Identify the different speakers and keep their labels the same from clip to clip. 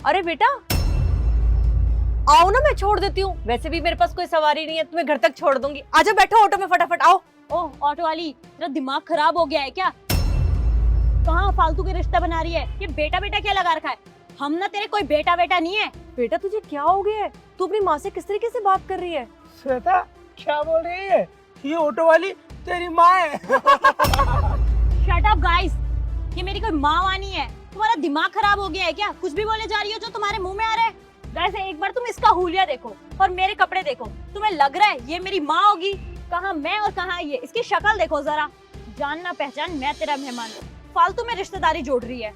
Speaker 1: अरे बेटा आओ ना, मैं छोड़ देती हूँ। वैसे भी मेरे पास कोई सवारी नहीं है, तुम्हें घर तक छोड़ दूंगी। आजा बैठो ऑटो में फटाफट आओ।
Speaker 2: ओह ऑटो वाली, तेरा दिमाग खराब हो गया है क्या? कहाँ फालतू के रिश्ता बना रही है? ये बेटा बेटा क्या लगा रखा है? हम ना तेरे कोई बेटा बेटा नहीं है।
Speaker 1: बेटा तुझे क्या हो गया है? तू अपनी माँ से किस तरीके से बात कर रही है?
Speaker 3: श्वेता क्या बोल रही है? ये ऑटो वाली तेरी माँ है।
Speaker 2: शट अप गाइस, ये मेरी कोई माँ वानी है। तुम्हारा दिमाग खराब हो गया है क्या? कुछ भी बोले जा रही हो जो तुम्हारे मुंह में आ रहा है। वैसे एक बार तुम इसका हुलिया देखो और मेरे कपड़े देखो, तुम्हें लग रहा है ये मेरी माँ होगी? कहाँ मैं और कहाँ ये, इसकी शक्ल देखो जरा। जानना पहचान, मैं तेरा मेहमान। फालतू में रिश्तेदारी जोड़ रही है।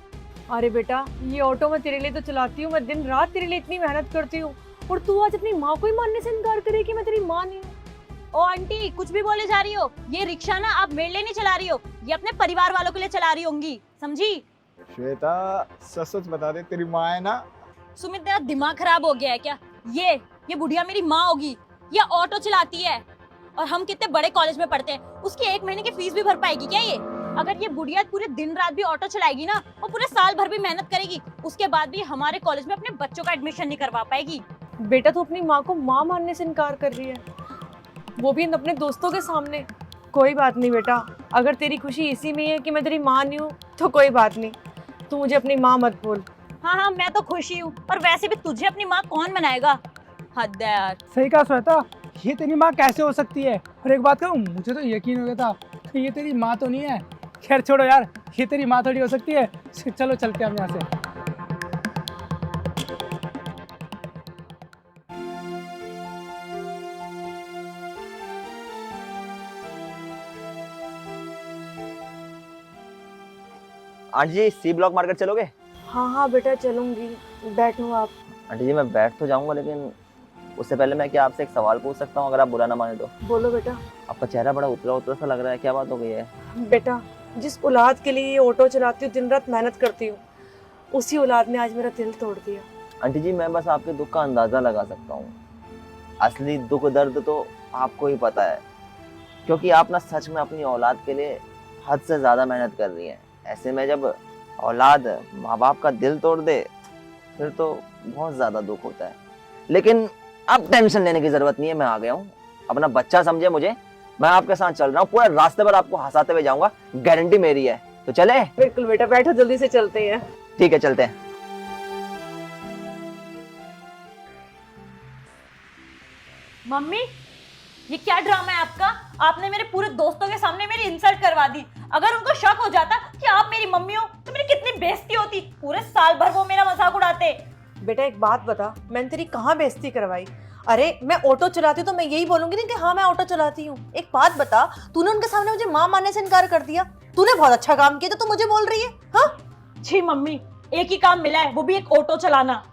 Speaker 1: अरे बेटा ये ऑटो मैं तेरे लिए तो चलाती हूँ, मैं दिन रात तेरे लिए इतनी मेहनत करती हूँ, और तू आज अपनी माँ को ही मानने से इनकार करे कि मैं तेरी माँ नहीं हूँ।
Speaker 2: ओ आंटी, कुछ भी बोले जा रही हो। ये रिक्शा ना आप मेरे लिए नहीं चला रही हो, ये अपने परिवार वालों के लिए चला रही होंगी, समझी?
Speaker 4: श्वेता सच सच बता दे, तेरी माँ है ना?
Speaker 2: सुमित तेरा दिमाग खराब हो गया है क्या? ये बुढ़िया मेरी माँ होगी? ये ऑटो चलाती है और हम कितने बड़े कॉलेज में पढ़ते हैं, उसकी 1 महीने की फीस भी भर पाएगी क्या ये? अगर ये बुढ़िया पूरे दिन रात भी ऑटो चलाएगी ना और पूरे साल भर भी मेहनत करेगी, उसके बाद भी हमारे कॉलेज में अपने बच्चों का एडमिशन नहीं करवा पाएगी।
Speaker 1: बेटा तू अपनी माँ को माँ मानने से इनकार कर रही है, वो भी अपने दोस्तों के सामने। कोई बात नहीं बेटा, अगर तेरी खुशी इसी में है कि मैं तेरी माँ नहीं हूँ तो कोई बात नहीं, तू मुझे अपनी माँ मत बोल।
Speaker 2: हाँ मैं तो खुशी हूँ, और वैसे भी तुझे अपनी माँ कौन बनाएगा? हद है यार।
Speaker 3: सही कहा श्वेता, ये तेरी माँ कैसे हो सकती है? और एक बात कहूँ, मुझे तो यकीन हो गया था कि ये तेरी माँ तो नहीं है। खैर छोड़ो यार, ये तेरी माँ थोड़ी हो सकती है। चलो चलते हैं हम यहाँ से।
Speaker 5: आंटी जी सी ब्लॉक मार्केट चलोगे?
Speaker 1: हाँ बेटा चलूंगी, बैठो आप।
Speaker 5: आंटी जी मैं बैठ तो जाऊंगा, लेकिन उससे पहले मैं क्या आपसे एक सवाल पूछ सकता हूँ, अगर आप बुरा ना माने तो?
Speaker 1: बोलो बेटा।
Speaker 5: आपका चेहरा बड़ा उतरा उतरा सा लग रहा है, क्या बात हो गई है?
Speaker 1: बेटा जिस औलाद के लिए ये ऑटो चलाती हूँ, दिन रात मेहनत करती हूँ, उसी औलाद ने आज मेरा दिल तोड़ दिया।
Speaker 5: आंटी जी मैं बस आपके दुख का अंदाजा लगा सकता हूँ, असली दुख दर्द तो आपको ही पता है, क्योंकि आप ना सच में अपनी औलाद के लिए हद से ज्यादा मेहनत कर रही हैं। ऐसे में जब औलाद माँ बाप का दिल तोड़ दे फिर तो बहुत ज्यादा दुख होता है। लेकिन अब टेंशन लेने की जरूरत नहीं है, मैं आ गया हूँ। अपना बच्चा समझे मुझे, मैं आपके साथ चल रहा हूँ, पूरा रास्ते पर आपको हंसाते हुए जाऊंगा, गारंटी मेरी है। तो चले?
Speaker 1: बिल्कुल बेटा, बैठो जल्दी से चलते हैं।
Speaker 5: ठीक है चलते हैं।
Speaker 2: मम्मी ये क्या ड्रामा है आपका? आपने मेरे पूरे दोस्तों के सामने मेरी इंसल्ट करवा दी। अगर उनको शक हो जाता कि आप मेरी मम्मी हो तो मेरी कितनी बेइज्जती होती। पूरे साल भर वो मेरा मजाक उड़ाते।
Speaker 1: बेटा एक बात बता, मैंने तेरी कहाँ बेइज्जती करवाई? अरे मैं ऑटो चलाती तो मैं यही बोलूंगी ना कि हाँ मैं ऑटो चलाती हूँ। एक बात बता, तूने उनके सामने मुझे माँ मानने से इनकार कर दिया। तूने बहुत अच्छा काम किया तो तू मुझे बोल रही है? हाँ
Speaker 2: छी मम्मी, एक ही काम मिला है, वो भी एक ऑटो चलाना।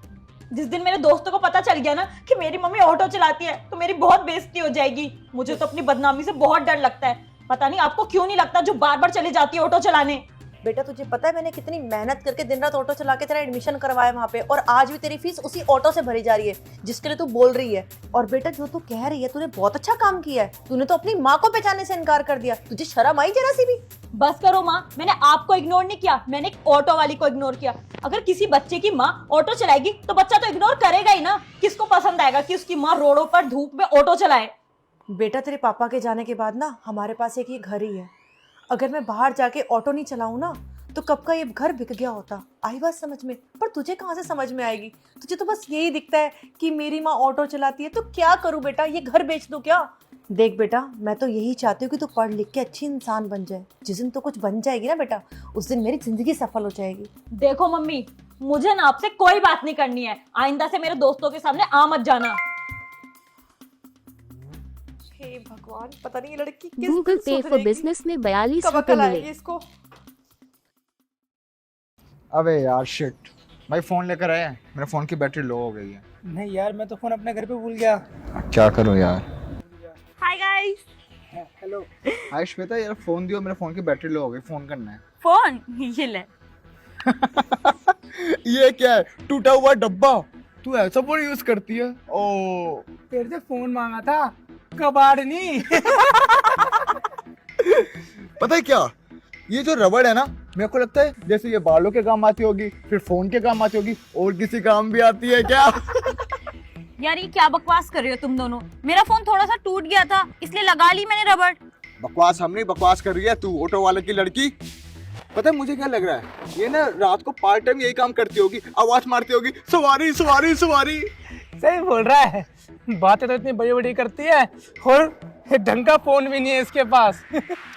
Speaker 2: जिस दिन मेरे दोस्तों को पता चल गया ना कि मेरी मम्मी ऑटो चलाती है तो मेरी बहुत बेइज्जती हो जाएगी। मुझे तो अपनी बदनामी से बहुत डर लगता है। पता नहीं आपको क्यों नहीं लगता, जो बार बार चली जाती है ऑटो चलाने।
Speaker 1: बेटा तुझे पता है मैंने कितनी मेहनत करके दिन रात ऑटो चला के तेरा एडमिशन करवाया वहाँ पे, और आज भी तेरी फीस उसी ऑटो से भरी जा रही है जिसके लिए तू बोल रही है। और बेटा जो तू कह रही है, तूने बहुत अच्छा काम किया है। तूने तो अपनी माँ को पहचानने से इनकार कर दिया। तुझे शर्म आई जरा सी भी?
Speaker 2: बस करो माँ, मैंने आपको इग्नोर नहीं किया, मैंने एक ऑटो वाली को इग्नोर किया। अगर किसी बच्चे की माँ ऑटो चलाएगी तो बच्चा तो इग्नोर करेगा ही ना। किसको पसंद आएगा कि उसकी माँ रोडों पर धूप में ऑटो चलाए?
Speaker 1: बेटा तेरे पापा के जाने के बाद ना हमारे पास एक ही घर ही है। अगर मैं बाहर जाके ऑटो नहीं चलाऊं ना तो कब का ये घर बिक गया होता। आई बात समझ में? पर तुझे कहाँ से समझ में आएगी? तुझे तो बस यही दिखता है कि मेरी माँ ऑटो चलाती है। तो क्या करूँ बेटा, ये घर बेच दूँ क्या? देख बेटा, मैं तो यही चाहती हूँ कि तू पढ़ लिख के अच्छी इंसान बन जाए। जिस दिन तो कुछ बन जाएगी ना बेटा, उस दिन मेरी जिंदगी सफल हो जाएगी।
Speaker 2: देखो मम्मी, मुझे ना आपसे कोई बात नहीं करनी है। आइंदा से मेरे दोस्तों के सामने आ मत जाना।
Speaker 1: हे भगवान, पता नहीं ये लड़की
Speaker 6: गूगल पे फॉर बिजनेस में 42 रुपए मिले।
Speaker 1: इसको।
Speaker 4: अबे यार शिट, भाई फोन लेकर आया, मेरे फोन की बैटरी लो हो गई है।
Speaker 3: नहीं यार, मैं तो फोन अपने घर पे भूल गया।
Speaker 4: क्या करूं यार?
Speaker 2: Hi guys.
Speaker 3: हेलो।
Speaker 4: हाय श्वेता, यार फोन दियो, मेरे फोन की बैटरी लो हो गई, फोन करना है।
Speaker 2: फोन ये ले।
Speaker 4: ये क्या है, टूटा हुआ डब्बा? तू ऐसा फोन यूज करती है? ओ
Speaker 3: तेरे से फोन मांगा था, कबाड़ नहीं।
Speaker 4: पता है क्या, ये जो रबड़ है ना, मेरे को लगता है जैसे ये बालों के काम आती होगी, फिर फोन के काम आती होगी, और किसी काम भी आती है क्या?
Speaker 2: यार ये क्या बकवास कर रहे हो तुम दोनों? मेरा फोन थोड़ा सा टूट गया था इसलिए लगा ली मैंने रबड़।
Speaker 4: बकवास हम नहीं, बकवास कर रही है तू, ऑटो वाले की लड़की। पता है मुझे क्या लग रहा है, ये ना रात को पार्ट टाइम यही काम करती होगी, आवाज मारती होगी, सवारी सवारी सवारी।
Speaker 3: सही बोल रहा है, बातें तो इतनी बड़ी बड़ी करती है और ढंग का फोन भी नहीं है इसके पास।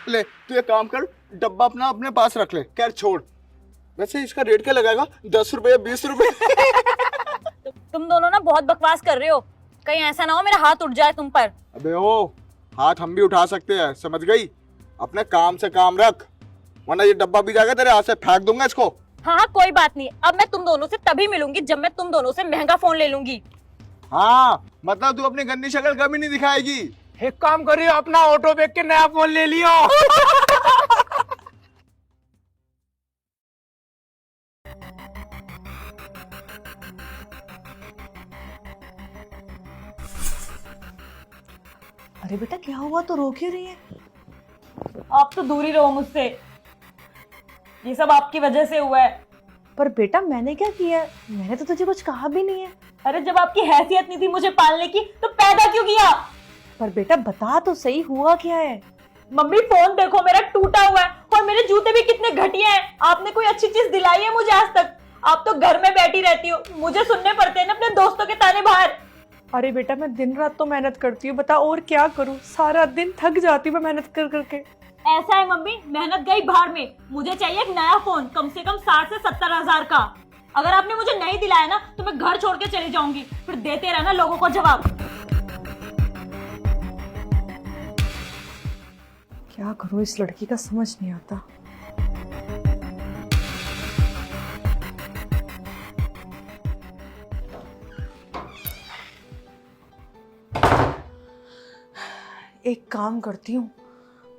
Speaker 4: ले तू एक काम कर, डब्बा अपना अपने पास रख ले, खैर छोड़। वैसे इसका रेट क्या लगाएगा, 10 रुपए 20 रुपए?
Speaker 2: तुम दोनों ना बहुत बकवास कर रहे हो, कहीं ऐसा ना हो मेरा हाथ उठ जाए तुम पर।
Speaker 4: अबे ओ, हाथ हम भी उठा सकते हैं, समझ गई? अपने काम से काम रख, वरना ये डब्बा भी जाएगा तेरे हाथ से, फेंक दूंगा इसको।
Speaker 2: हाँ हाँ कोई बात नहीं, अब मैं तुम दोनों से तभी मिलूंगी जब मैं तुम दोनों से महंगा फोन ले लूंगी।
Speaker 4: हाँ मतलब तू अपनी गंदी शक्ल कभी नहीं दिखाएगी।
Speaker 3: एक काम करियो, अपना ऑटो बेच के नया फोन ले लियो।
Speaker 1: अरे बेटा क्या हुआ, तो रो क्यों रही है?
Speaker 2: आप तो दूर ही रहो मुझसे, ये सब आपकी वजह से हुआ है।
Speaker 1: पर बेटा मैंने क्या किया है? मैंने तो तुझे कुछ कहा भी नहीं है।
Speaker 2: अरे जब आपकी हैसियत नहीं थी मुझे पालने की तो पैदा क्यों किया?
Speaker 1: पर बेटा बता तो सही, हुआ क्या है?
Speaker 2: मम्मी फोन देखो मेरा टूटा हुआ है और मेरे जूते भी कितने घटिया हैं। आपने कोई अच्छी चीज दिलाई है मुझे आज तक? आप तो घर में बैठी रहती हो, मुझे सुनने पड़ते हैं ना अपने दोस्तों के ताने बाहर।
Speaker 1: अरे बेटा मैं दिन रात तो मेहनत करती हूँ, बता और क्या करूँ, सारा दिन थक जाती हूँ मैं मेहनत कर करके।
Speaker 2: ऐसा है मम्मी, मेहनत गई बाहर में, मुझे चाहिए एक नया फोन कम से कम 60 से 70 हजार का। अगर आपने मुझे नहीं दिलाया ना तो मैं घर छोड़ के चली जाऊंगी, फिर देते रहना लोगों को जवाब।
Speaker 1: क्या करूँ, इस लड़की का समझ नहीं आता। एक काम करती हूँ,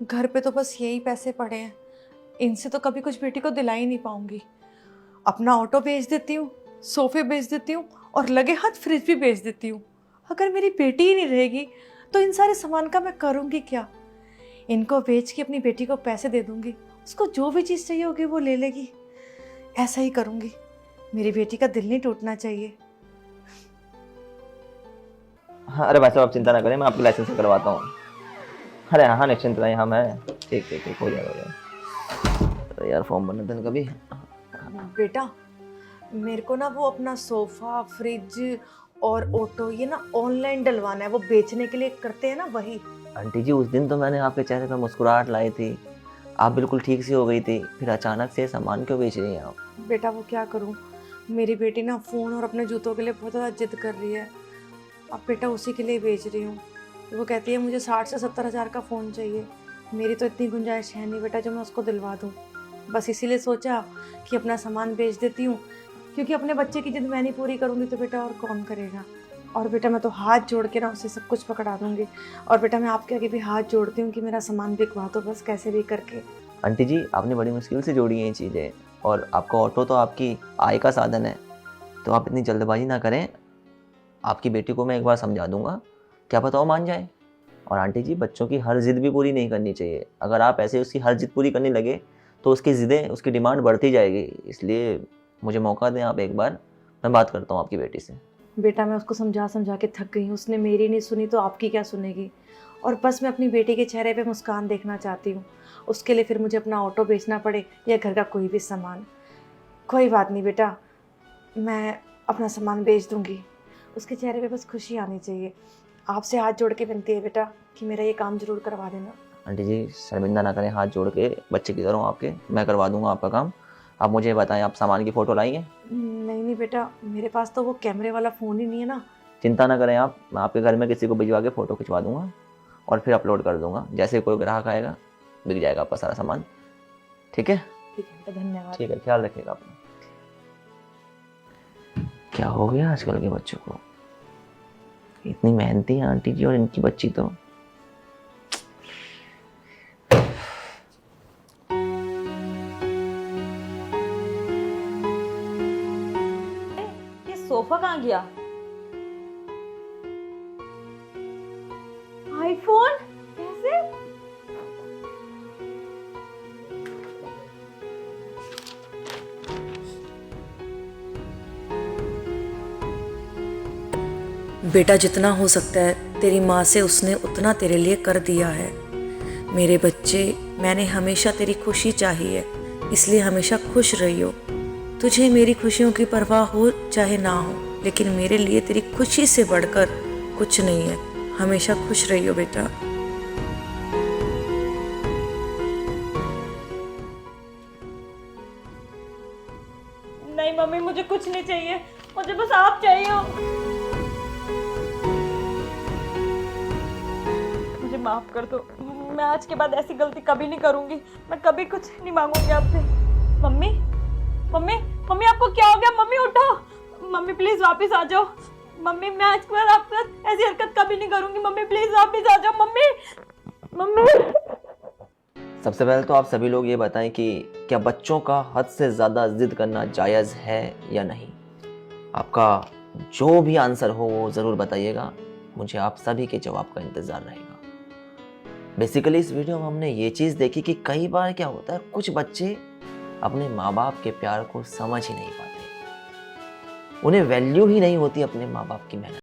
Speaker 1: घर पे तो बस यही पैसे पड़े हैं, इनसे तो कभी कुछ बेटी को दिला ही नहीं पाऊंगी। अपना ऑटो बेच देती हूँ, सोफे बेच देती हूँ और लगे हाथ फ्रिज भी बेच देती हूँ। अगर मेरी बेटी ही नहीं रहेगी तो इन सारे सामान का मैं करूँगी क्या? इनको बेच के अपनी बेटी को पैसे दे दूँगी, उसको जो भी चीज़ चाहिए होगी वो ले लेगी। ऐसा ही करूँगी, मेरी बेटी का दिल नहीं टूटना चाहिए।
Speaker 5: हाँ अरे भाई साहब आप चिंता ना करें, मैं आपकी लाइसेंस से करवाता हूँ। अरे हाँ निश्चिंत रहिए, हम हैं। ठीक ठीक ठीक, हो जाएगा हो जाएगा। अरे यार फॉर्म भरना था कभी।
Speaker 1: बेटा मेरे को ना वो अपना सोफ़ा, फ्रिज और ऑटो ये ना ऑनलाइन डलवाना है, वो बेचने के लिए करते हैं ना वही।
Speaker 5: आंटी जी उस दिन तो मैंने आपके चेहरे पर मुस्कुराहट लाई थी, आप बिल्कुल ठीक सी हो गई थी, फिर अचानक से सामान क्यों बेच रही हैं आप?
Speaker 1: बेटा वो क्या करूँ, मेरी बेटी ना फ़ोन और अपने जूतों के लिए बहुत ज़्यादा जिद कर रही है। अब बेटा उसी के लिए बेच रही हूँ। वो कहती है मुझे 60 से 70 हज़ार का फ़ोन चाहिए। मेरी तो इतनी गुंजाइश है नहीं बेटा जो मैं उसको दिलवा दूँ। बस इसीलिए सोचा कि अपना सामान बेच देती हूँ, क्योंकि अपने बच्चे की जिद मैं नहीं पूरी करूँगी तो बेटा और कौन करेगा। और बेटा मैं तो हाथ जोड़ के ना उसे सब कुछ पकड़ा दूँगी। और बेटा मैं आपके आगे भी हाथ जोड़ती हूँ कि मेरा सामान बिकवा दो बस कैसे भी करके।
Speaker 5: आंटी जी आपने बड़ी मुश्किल से जोड़ी हैं ये चीज़ें, और आपका ऑटो तो आपकी आय का साधन है, तो आप इतनी जल्दबाजी ना करें। आपकी बेटी को मैं एक बार समझा दूंगा, क्या पता वो मान जाए। और आंटी जी बच्चों की हर जिद भी पूरी नहीं करनी चाहिए, अगर आप ऐसे उसकी हर जिद पूरी करने लगे तो उसकी ज़िदें, उसकी डिमांड बढ़ती जाएगी। इसलिए मुझे मौका दें आप एक बार, मैं बात करता हूँ आपकी बेटी से।
Speaker 1: बेटा मैं उसको समझा समझा के थक गई हूँ, उसने मेरी नहीं सुनी तो आपकी क्या सुनेगी। और बस मैं अपनी बेटी के चेहरे पे मुस्कान देखना चाहती हूँ, उसके लिए फिर मुझे अपना ऑटो बेचना पड़े या घर का कोई भी सामान। कोई बात नहीं बेटा, मैं अपना सामान बेच दूँगी, उसके चेहरे पे बस खुशी आनी चाहिए। आपसे हाथ जोड़ के विनती है बेटा कि मेरा ये काम ज़रूर करवा देना।
Speaker 5: आंटी जी शर्मिंदा ना करें, हाथ जोड़ के बच्चे की तरह हूँ आपके, मैं करवा दूंगा आपका काम। आप मुझे बताएं, आप सामान की फ़ोटो लाई हैं?
Speaker 1: नहीं बेटा, मेरे पास तो वो कैमरे वाला फ़ोन ही नहीं है ना।
Speaker 5: चिंता ना करें आप, मैं आपके घर में किसी को भिजवा के फ़ोटो खिंचवा दूंगा और फिर अपलोड कर दूंगा। जैसे कोई ग्राहक आएगा बिक जाएगा आपका सारा सामान। ठीक है?
Speaker 1: ठीक है बेटा, धन्यवाद।
Speaker 5: ठीक है, ख्याल रखिएगा अपना। क्या हो गया आजकल के बच्चों को, इतनी मेहनती है आंटी जी और इनकी बच्ची तो।
Speaker 2: ये सोफा कहाँ गया? आईफोन कैसे?
Speaker 7: बेटा जितना हो सकता है तेरी माँ से उसने उतना तेरे लिए कर दिया है। मेरे बच्चे, मैंने हमेशा तेरी खुशी चाही है, इसलिए हमेशा खुश रहियो। तुझे मेरी खुशियों की परवाह हो चाहे ना हो, लेकिन मेरे लिए तेरी खुशी से बढ़कर कुछ नहीं है। हमेशा खुश रहियो बेटा।
Speaker 2: नहीं मम्मी, मुझे कुछ नहीं चाहिए, मुझे बस आप चाहिए हो। मुझे माफ कर दो, मैं आज के बाद ऐसी गलती कभी नहीं करूंगी। मैं कभी कुछ नहीं मांगूंगी आपसे। मम्मी मम्मी मम्मी, आपको क्या हो गया? मम्मी उठो, मम्मी प्लीज वापस आ जाओ। मम्मी मैं आज के बाद आपके साथ ऐसी हरकत कभी नहीं करूंगी। मम्मी प्लीज वापस आ जाओ। Mummy mummy.
Speaker 5: सबसे पहले तो आप सभी लोग ये बताएं कि क्या बच्चों का हद से ज़्यादा जिद करना जायज़ है या नहीं। आपका जो भी आंसर हो वो ज़रूर बताइएगा, मुझे आप सभी के जवाब का इंतज़ार रहेगा। बेसिकली इस वीडियो में हमने ये चीज़ देखी कि कई बार क्या होता है, कुछ बच्चे अपने माँ बाप के प्यार को समझ ही नहीं पाते, उन्हें वैल्यू ही नहीं होती अपने माँ बाप की मेहनत।